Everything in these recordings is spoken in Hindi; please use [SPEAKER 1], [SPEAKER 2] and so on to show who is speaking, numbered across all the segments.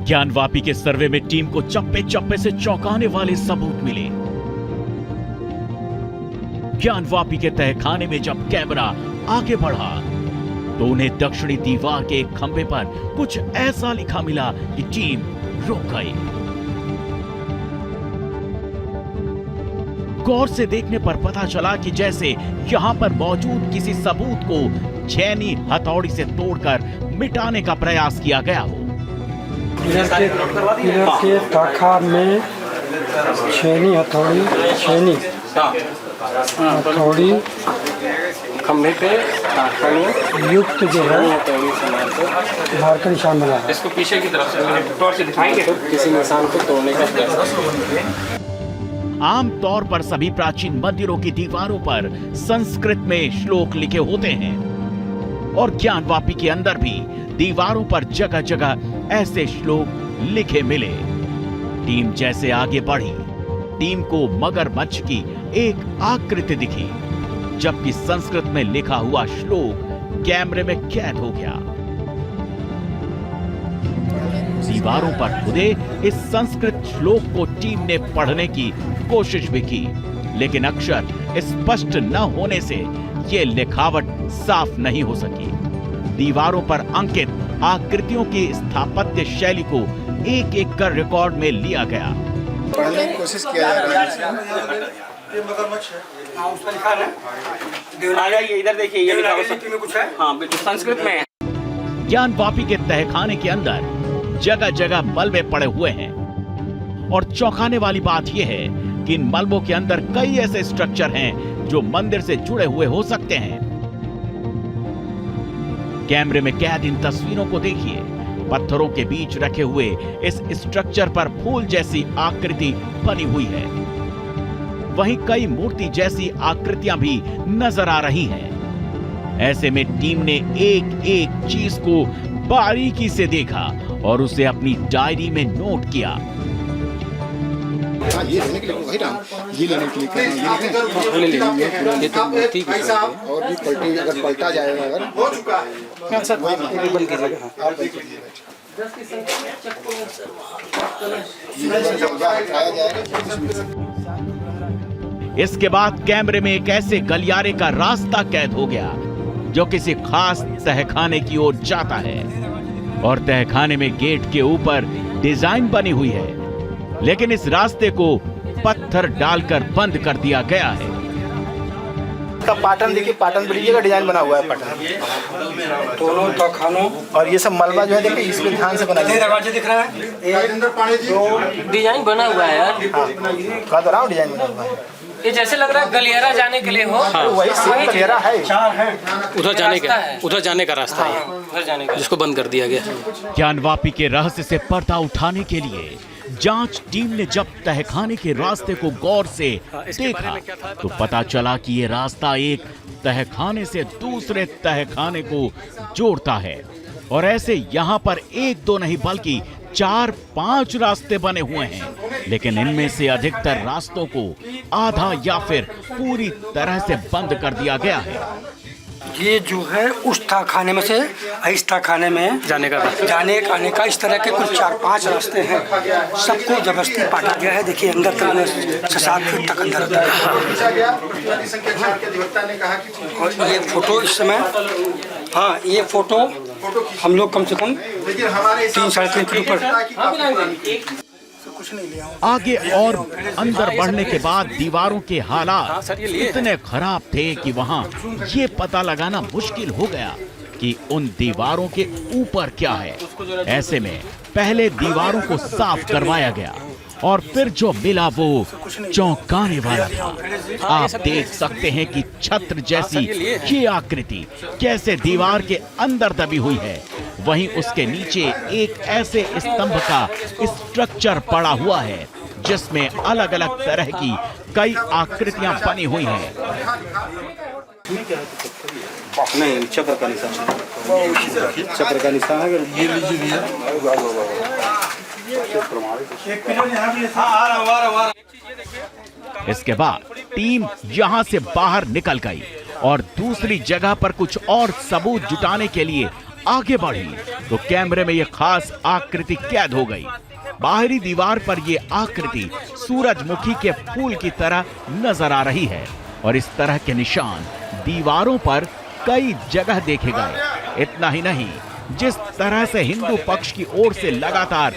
[SPEAKER 1] ज्ञानवापी के सर्वे में टीम को चप्पे चप्पे से चौंकाने वाले सबूत मिले। ज्ञानवापी के तहखाने में जब कैमरा आगे बढ़ा तो उन्हें दक्षिणी दीवार के एक खंभे पर कुछ ऐसा लिखा मिला कि टीम रुक गई। गौर से देखने पर पता चला कि जैसे यहां पर मौजूद किसी सबूत को छेनी हथौड़ी से तोड़कर मिटाने का प्रयास किया गया हो।
[SPEAKER 2] पिलर के ताखा में छेनी हथौड़ी
[SPEAKER 3] खंभे पे
[SPEAKER 2] युक्त जो है बाहर का निशान बना है।
[SPEAKER 3] इसको पीछे की तरफ से टॉर्च से दिखाएंगे तो किसी निशान को तोड़ने का प्रयास।
[SPEAKER 1] आमतौर पर सभी प्राचीन मंदिरों की दीवारों पर संस्कृत में श्लोक लिखे होते हैं और ज्ञानवापी के अंदर भी दीवारों पर जगह जगह ऐसे श्लोक लिखे मिले। टीम जैसे आगे बढ़ी, टीम को मगरमच्छ की एक आकृति दिखी, जबकि संस्कृत में लिखा हुआ श्लोक कैमरे में कैद हो गया। दीवारों पर खुदे इस संस्कृत श्लोक को टीम ने पढ़ने की कोशिश भी की, लेकिन अक्षर स्पष्ट न होने से ये लिखावट साफ नहीं हो सकी। दीवारों पर अंकित आकृतियों की स्थापत्य शैली को एक एक कर रिकॉर्ड में लिया गया।
[SPEAKER 4] पढ़ने की कोशिश किया जा रहा है।
[SPEAKER 5] ये मगरमच्छ है। हाँ, उसमें लिखा है।
[SPEAKER 3] आ जाइए इधर देखिए, ये लिखा है
[SPEAKER 5] कुछ है।
[SPEAKER 3] हाँ बिल्कुल संस्कृत में है।
[SPEAKER 1] ज्ञानवापी के तहखाने के अंदर जगह जगह मलबे पड़े हुए हैं और चौंकाने वाली बात यह है कि इन मलबों के अंदर कई ऐसे स्ट्रक्चर हैं जो मंदिर से जुड़े हुए हो सकते हैं। कैमरे में कैद इन तस्वीरों को देखिए। पत्थरों के बीच रखे हुए इस स्ट्रक्चर पर फूल जैसी आकृति बनी हुई है। वहीं कई मूर्ति जैसी आकृतियां भी नजर आ रही हैं। ऐसे में टीम ने एक एक चीज को बारीकी से देखा और उसे अपनी डायरी में नोट किया।
[SPEAKER 4] ये लेने के लिए वही राम, ये लेने के लिए ये तो ठीक है। और भी पलटी अगर पलटा जाएगा अगर हो चुका है सर, वही बंद कीजिएगा। आप देख लीजिए
[SPEAKER 1] इसके बाद कैमरे में एक ऐसे गलियारे का रास्ता कैद हो गया जो किसी खास तहखाने की ओर जाता है और तहखाने में गेट के ऊपर डिजाइन बनी हुई है, लेकिन इस रास्ते को पत्थर डालकर बंद कर दिया गया है।
[SPEAKER 4] का पैटर्न देखिए, पैटर्न ब्रिज का डिजाइन बना हुआ है। पैटर्न
[SPEAKER 5] दोनों तहखानों
[SPEAKER 4] और ये सब मलबा जो है देखिए, इसको ध्यान से बनाया है।
[SPEAKER 5] दरवाजे दिख रहा है।
[SPEAKER 3] डिजाइन बना हुआ है यार।
[SPEAKER 4] कह तो रहा हूँ डिजाइन बना हुआ है।
[SPEAKER 3] ये जैसे लग रहा है गलियारा जाने के लिए हो।
[SPEAKER 4] हाँ। वही सेम गलियारा है।
[SPEAKER 5] चार है।
[SPEAKER 6] उधर जाने का रास्ता है,
[SPEAKER 3] उधर जाने का,
[SPEAKER 6] जिसको बंद कर दिया गया।
[SPEAKER 1] ज्ञानवापी के रहस्य से पर्दा उठाने के लिए जांच टीम ने जब तहखाने के रास्ते को गौर से देखा तो पता चला कि ये रास्ता एक तहखाने से दूसरे तहखाने को जोड़ता है और ऐसे यहाँ पर एक दो नहीं बल्कि 4-5 रास्ते बने हुए हैं, लेकिन इनमें से अधिकतर रास्तों को आधा या फिर पूरी तरह से बंद कर दिया गया है।
[SPEAKER 5] ये जो है उस तहखाने में से इस तहखाने में जाने आने का इस तरह के कुछ 4-5 रास्ते हैं। सबको जबरदस्ती काटा गया है। देखिए अंदर तक 6-7 फीट तक अंदर और ये फोटो इस समय, हाँ ये फोटो हम लोग कम से कम 3-3.5 फीट ऊपर।
[SPEAKER 1] आगे और अंदर बढ़ने के बाद दीवारों के हालात इतने खराब थे कि वहां ये पता लगाना मुश्किल हो गया कि उन दीवारों के ऊपर क्या है। ऐसे में पहले दीवारों को साफ करवाया गया और फिर जो मिला वो चौंकाने वाला था। आप देख सकते हैं कि छत्र जैसी ये आकृति कैसे दीवार के अंदर दबी हुई है। वहीं उसके नीचे एक ऐसे स्तंभ का स्ट्रक्चर पड़ा हुआ है जिसमें अलग अलग तरह की कई आकृतियां बनी हुई हैं।
[SPEAKER 4] नहीं, चक्र का निशान है। ये लीजिए भैया।
[SPEAKER 1] इसके बाद टीम यहां से बाहर निकल गई और दूसरी जगह पर कुछ और सबूत जुटाने के लिए आगे बढ़ी तो कैमरे में ये खास आकृति कैद हो गई। बाहरी दीवार पर ये आकृति सूरजमुखी के फूल की तरह नजर आ रही है और इस तरह के निशान दीवारों पर कई जगह देखे गए। इतना ही नहीं, जिस तरह से हिंदू पक्ष की ओर से लगातार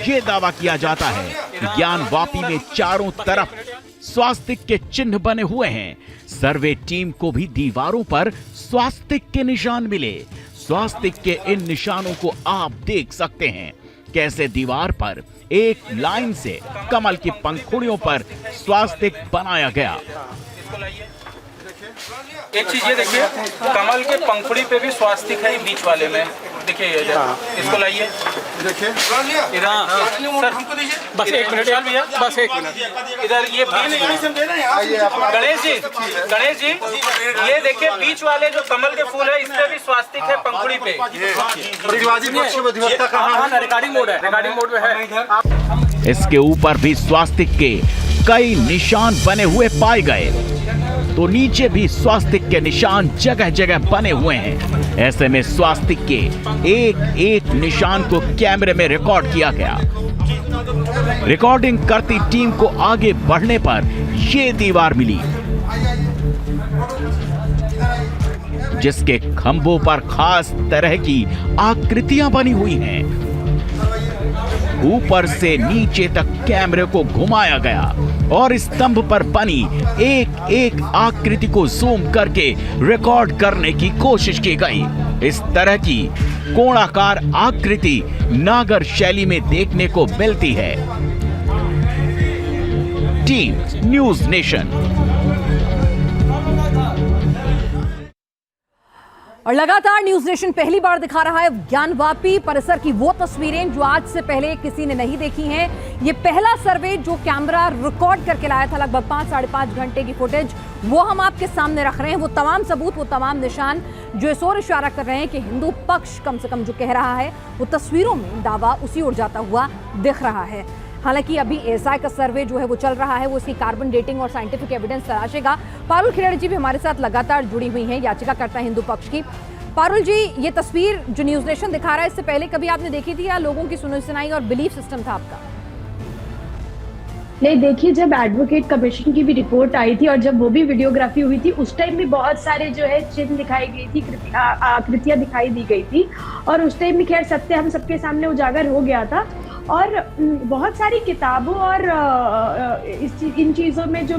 [SPEAKER 1] ये दावा किया जाता है कि ज्ञानवापी में चारों तरफ स्वास्तिक के चिन्ह बने हुए हैं, सर्वे टीम को भी दीवारों पर स्वास्तिक के निशान मिले। स्वास्तिक के इन निशानों को आप देख सकते हैं कैसे दीवार पर एक लाइन से कमल की पंखुड़ियों पर स्वास्तिक बनाया गया।
[SPEAKER 7] एक चीज ये देखिए, कमल के पंखुड़ी पे भी स्वास्तिक है बीच वाले में, देखिए ये इसको लाइए, देखिए इधर सर बस एक मिनट यार भैया, बस एक मिनट इधर ये गणेश जी ये देखिए बीच वाले जो कमल के फूल है इस पे भी स्वास्तिक है पंखुड़ी पे। रिकॉर्डिंग मोड में है।
[SPEAKER 1] इसके ऊपर भी स्वास्तिक के कई निशान बने हुए पाए गए, तो नीचे भी स्वास्तिक के निशान जगह जगह बने हुए हैं। ऐसे में स्वास्तिक के एक एक निशान को कैमरे में रिकॉर्ड किया गया। रिकॉर्डिंग करती टीम को आगे बढ़ने पर ये दीवार मिली जिसके खंभों पर खास तरह की आकृतियां बनी हुई हैं। ऊपर से नीचे तक कैमरे को घुमाया गया और स्तंभ पर बनी एक एक आकृति को जूम करके रिकॉर्ड करने की कोशिश की गई। इस तरह की कोणाकार आकृति नागर शैली में देखने को मिलती है। Team news nation.
[SPEAKER 8] और लगातार न्यूज नेशन पहली बार दिखा रहा है ज्ञानवापी परिसर की वो तस्वीरें जो आज से पहले किसी ने नहीं देखी हैं। ये पहला सर्वे जो कैमरा रिकॉर्ड करके लाया था, लगभग 5-5.5 घंटे की फुटेज, वो हम आपके सामने रख रहे हैं। वो तमाम सबूत, वो तमाम निशान जो इस ओर इशारा कर रहे हैं कि हिंदू पक्ष कम से कम जो कह रहा है वो तस्वीरों में दावा उसी ओर जाता हुआ दिख रहा है। हालांकि अभी एएसआई का सर्वे जो है वो चल रहा है, वो इसकी कार्बन डेटिंग और साइंटिफिक एविडेंस तलाशेगा। पारुल खिलाड़ी जी भी हमारे साथ लगातार जुड़ी हुई हैं, याचिकाकर्ता हिंदू पक्ष की। पारुल जी, ये तस्वीर जो न्यूज़ नेशन दिखा रहा है, इससे पहले कभी आपने देखी थी या लोगों की सुनवाई और बिलीफ सिस्टम था आपका?
[SPEAKER 9] नहीं, देखिए, जब एडवोकेट कमीशन की भी रिपोर्ट आई थी और जब वो भी वीडियोग्राफी हुई थी, उस टाइम भी बहुत सारे जो है चिन्ह दिखाई गई थी, आकृतियां दिखाई दी गई थी और उस टाइम भी खैर सत्य हम सबके सामने उजागर हो गया था। और बहुत सारी किताबों और इन चीज़ों में जो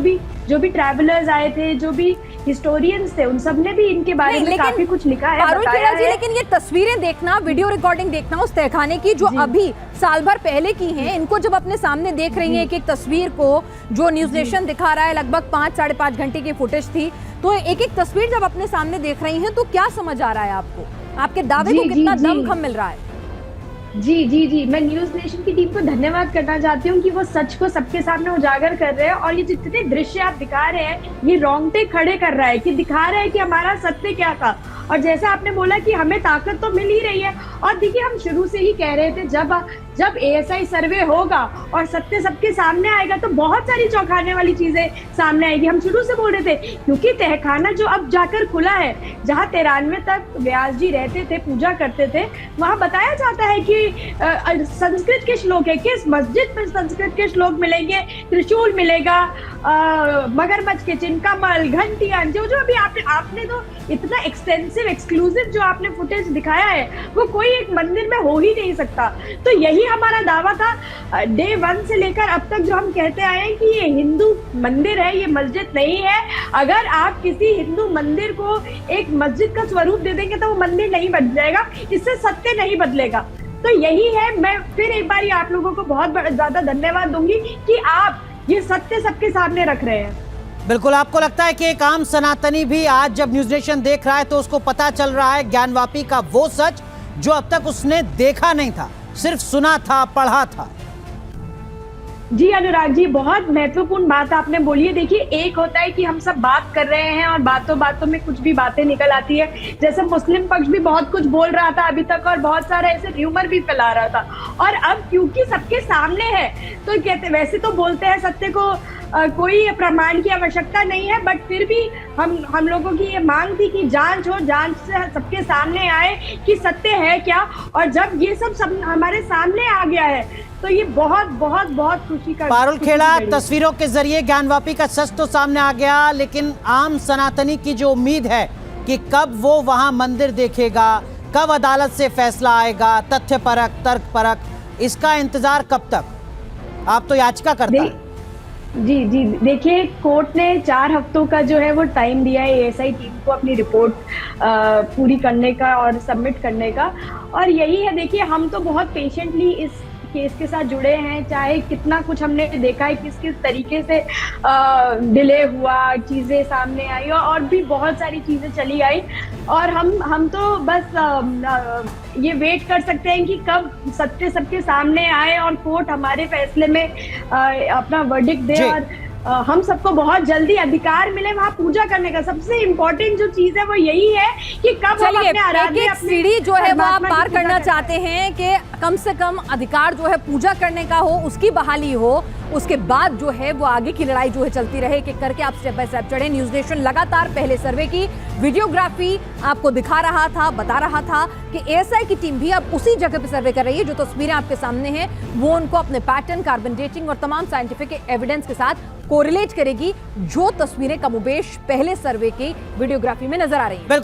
[SPEAKER 9] भी ट्रैवलर्स आए थे, जो भी हिस्टोरियंस थे, उन सब ने भी इनके बारे में काफी कुछ लिखा है, बताया है।
[SPEAKER 8] लेकिन ये तस्वीरें देखना, वीडियो रिकॉर्डिंग देखना उस तहखाने की जो अभी साल भर पहले की हैं, इनको जब अपने सामने देख रही हैं, एक तस्वीर को जो न्यूज़ नेशन दिखा रहा है, लगभग 5-5.5 घंटे की फुटेज थी, तो एक एक तस्वीर जब अपने सामने देख रही हैं तो क्या समझ आ रहा है आपको? आपके दावे को कितना दमखम मिल रहा है?
[SPEAKER 9] जी, मैं न्यूज़ नेशन की टीम को धन्यवाद करना चाहती हूँ कि वो सच को सबके सामने उजागर कर रहे हैं और ये जितने दृश्य आप दिखा रहे हैं, ये रोंगटे खड़े कर रहा है कि दिखा रहा है कि हमारा सत्य क्या था। और जैसा आपने बोला कि हमें ताकत तो मिल ही रही है, और देखिए, हम शुरू से ही कह रहे थे जब एएसआई सर्वे होगा और सत्य सबके सामने आएगा तो बहुत सारी चौंकाने वाली चीजें सामने आएगी। हम शुरू से बोल रहे थे, क्योंकि तहखाना जो अब जाकर खुला है, जहाँ 93 तक व्यास जी रहते थे, पूजा करते थे, वहाँ बताया जाता है कि संस्कृत के श्लोक है, किस मस्जिद में संस्कृत के श्लोक मिलेंगे, त्रिशूल मिलेगा, मगरमच्छ के चिन्ह, कमल, घंटियां, जो अभी आपने तो इतना एक्सटेंसिव एक्सक्लूसिव जो आपने फुटेज दिखाया है, वो कोई एक मंदिर में हो ही नहीं सकता। तो यही हमारा दावा था डे 1 से लेकर अब तक, जो हम कहते आए हैं कि ये हिंदू मंदिर है, ये मस्जिद नहीं है। अगर आप किसी हिंदू मंदिर को एक मस्जिद का स्वरूप दे देंगे तो वो मंदिर नहीं बन जाएगा, इससे सत्य नहीं बदलेगा। तो यही है, मैं फिर एक बार आप लोगों को बहुत ज्यादा धन्यवाद दूंगी कि आप ये सत्य सबके सामने रख रहे हैं।
[SPEAKER 10] बिल्कुल। आपको लगता है कि एक आम सनातनी भी आज जब न्यूज़ नेशन देख रहा है तो उसको पता चल रहा है ज्ञानवापी का वो सच जो अब तक उसने देखा नहीं था, सिर्फ सुना था, पढ़ा था?
[SPEAKER 9] जी अनुराग जी, बहुत महत्वपूर्ण बात आपने बोली है। देखिए, एक होता है कि हम सब बात कर रहे हैं और बातों बातों में कुछ भी बातें निकल आती है, जैसे मुस्लिम पक्ष भी बहुत कुछ बोल रहा था अभी तक और बहुत सारा ऐसे र्यूमर भी फैला रहा था, और अब क्योंकि सबके सामने है तो कहते, वैसे तो बोलते हैं सत्य को कोई प्रमाण की आवश्यकता नहीं है, बट फिर भी हम लोगों की ये मांग थी कि जांच हो, जांच से सबके सामने आए कि सत्य है क्या। और जब ये सब हमारे सामने आ गया है तो ये बहुत बहुत बहुत खुशी का।
[SPEAKER 10] पारुल खेड़ा, तस्वीरों के जरिए ज्ञानवापी का सच तो सामने आ गया, लेकिन आम सनातनी की जो उम्मीद है कि कब वो वहां मंदिर देखेगा, कब अदालत से फैसला आएगा, तथ्य परख, तर्क परख, इसका इंतजार कब तक? आप तो याचिका करते हैं।
[SPEAKER 9] जी जी, देखिए कोर्ट ने 4 हफ्तों का जो है वो टाइम दिया है एएसआई टीम को अपनी रिपोर्ट पूरी करने का और सबमिट करने का। और यही है, देखिए हम तो बहुत पेशेंटली इस केस के साथ जुड़े हैं, चाहे कितना कुछ हमने देखा है, किस किस तरीके से डिले हुआ, चीज़ें सामने आई और भी बहुत सारी चीज़ें चली आई। और हम तो बस ये वेट कर सकते हैं कि कब सत्य सबके सामने आए और कोर्ट हमारे फैसले में अपना वर्डिक्ट दे और हम सबको बहुत जल्दी अधिकार मिले वहाँ पूजा करने का। सबसे इम्पोर्टेंट जो चीज है वो यही है कि कब हम अपने आराध्य,
[SPEAKER 8] एक सीढ़ी जो है वो आप पार करना चाहते हैं कि कम से कम अधिकार जो है पूजा करने का हो, उसकी बहाली हो, उसके बाद जो है वो आगे की लड़ाई जो है चलती रहे। एक एक करके आप स्टेप बाय स्टेप चढ़े। न्यूज़ नेशन लगातार पहले सर्वे की वीडियोग्राफी आपको दिखा रहा था, बता रहा था कि एएसआई की टीम भी अब उसी जगह पे सर्वे कर रही है। जो तस्वीरें आपके सामने हैं वो उनको अपने पैटर्न, कार्बन डेटिंग और तमाम साइंटिफिक एविडेंस के साथ कोरिलेट करेगी, जो तस्वीरें कमोबेश पहले सर्वे की वीडियोग्राफी में नजर आ रही हैं।